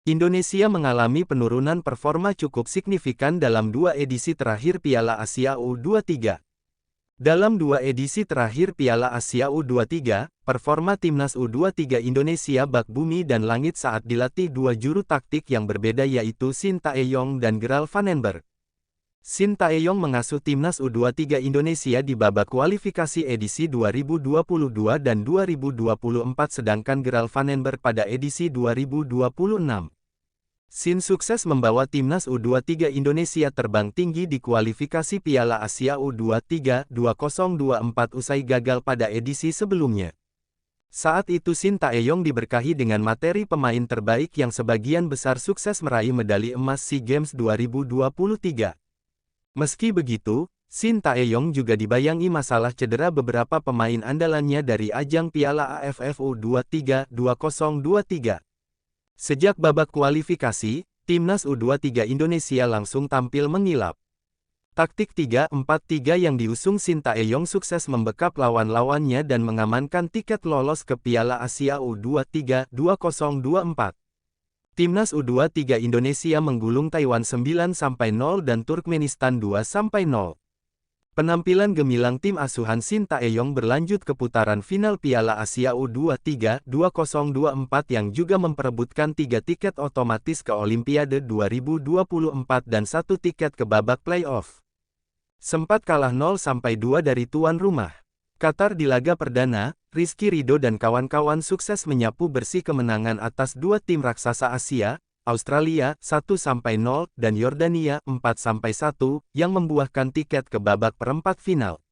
Indonesia mengalami penurunan performa cukup signifikan dalam dua edisi terakhir Piala Asia U23. Dalam dua edisi terakhir Piala Asia U23, performa timnas U23 Indonesia bak bumi dan langit saat dilatih dua juru taktik yang berbeda yaitu Shin Tae-yong dan Gerald Vandenberg. Shin Tae-yong mengasuh timnas U23 Indonesia di babak kualifikasi edisi 2022 dan 2024 sedangkan Gerald Vandenberg pada edisi 2026. Shin sukses membawa timnas U23 Indonesia terbang tinggi di kualifikasi Piala Asia U23 2024 usai gagal pada edisi sebelumnya. Saat itu Shin Tae-yong diberkahi dengan materi pemain terbaik yang sebagian besar sukses meraih medali emas SEA Games 2023. Meski begitu, Shin Tae-yong juga dibayangi masalah cedera beberapa pemain andalannya dari ajang Piala AFF U23 2023. Sejak babak kualifikasi, timnas U23 Indonesia langsung tampil mengilap. Taktik 3-4-3 yang diusung Shin Tae-yong sukses membekap lawan-lawannya dan mengamankan tiket lolos ke Piala Asia U23 2024. Timnas U23 Indonesia menggulung Taiwan 9-0 dan Turkmenistan 2-0. Penampilan gemilang tim asuhan Shin Tae-yong berlanjut ke putaran final Piala Asia U23 2024 yang juga memperebutkan 3 tiket otomatis ke Olimpiade 2024 dan 1 tiket ke babak playoff. Sempat kalah 0-2 dari tuan rumah. Qatar di laga perdana, Rizky Ridho dan kawan-kawan sukses menyapu bersih kemenangan atas dua tim raksasa Asia, Australia 1-0 dan Yordania 4-1 yang membuahkan tiket ke babak perempat final.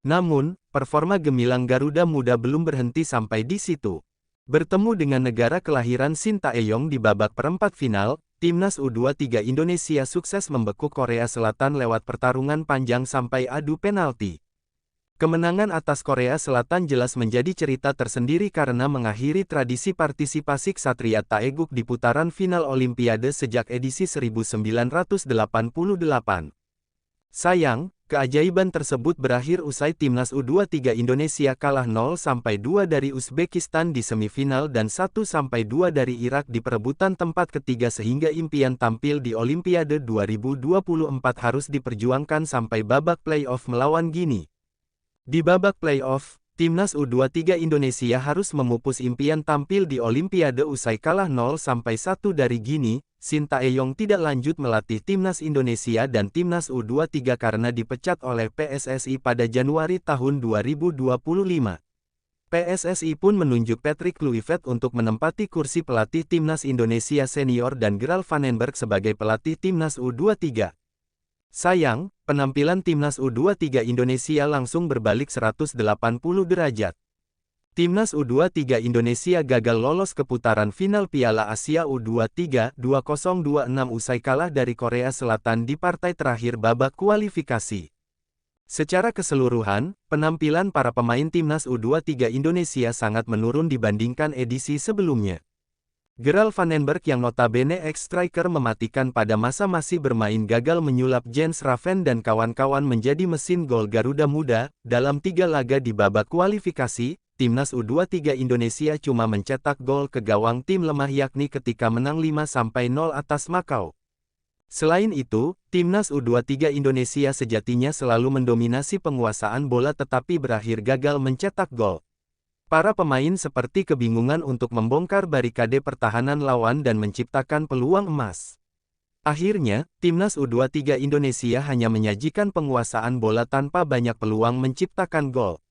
Namun, performa gemilang Garuda Muda belum berhenti sampai di situ. Bertemu dengan negara kelahiran Shin Tae-yong di babak perempat final, timnas U23 Indonesia sukses membekuk Korea Selatan lewat pertarungan panjang sampai adu penalti. Kemenangan atas Korea Selatan jelas menjadi cerita tersendiri karena mengakhiri tradisi partisipasi Ksatria Taeguk di putaran final Olimpiade sejak edisi 1988. Sayang, keajaiban tersebut berakhir usai timnas U23 Indonesia kalah 0-2 dari Uzbekistan di semifinal dan 1-2 dari Irak di perebutan tempat ketiga sehingga impian tampil di Olimpiade 2024 harus diperjuangkan sampai babak playoff melawan Guinea. Di babak playoff, timnas U23 Indonesia harus memupus impian tampil di Olimpiade usai kalah 0-1 dari Guinea. Shin Tae-yong tidak lanjut melatih timnas Indonesia dan timnas U23 karena dipecat oleh PSSI pada Januari tahun 2025. PSSI pun menunjuk Patrick Kluivert untuk menempati kursi pelatih timnas Indonesia senior dan Gerald Vandenberg sebagai pelatih timnas U23. Sayang, penampilan timnas U23 Indonesia langsung berbalik 180 derajat. Timnas U23 Indonesia gagal lolos ke putaran final Piala Asia U23 2026 usai kalah dari Korea Selatan di partai terakhir babak kualifikasi. Secara keseluruhan, penampilan para pemain timnas U23 Indonesia sangat menurun dibandingkan edisi sebelumnya. Gerald Vandenberg yang notabene ex-striker mematikan pada masa masih bermain gagal menyulap Jens Raven dan kawan-kawan menjadi mesin gol Garuda Muda. Dalam 3 laga di babak kualifikasi, timnas U23 Indonesia cuma mencetak gol ke gawang tim lemah yakni ketika menang 5-0 atas Makau. Selain itu, timnas U23 Indonesia sejatinya selalu mendominasi penguasaan bola tetapi berakhir gagal mencetak gol. Para pemain seperti kebingungan untuk membongkar barikade pertahanan lawan dan menciptakan peluang emas. Akhirnya, timnas U23 Indonesia hanya menyajikan penguasaan bola tanpa banyak peluang menciptakan gol.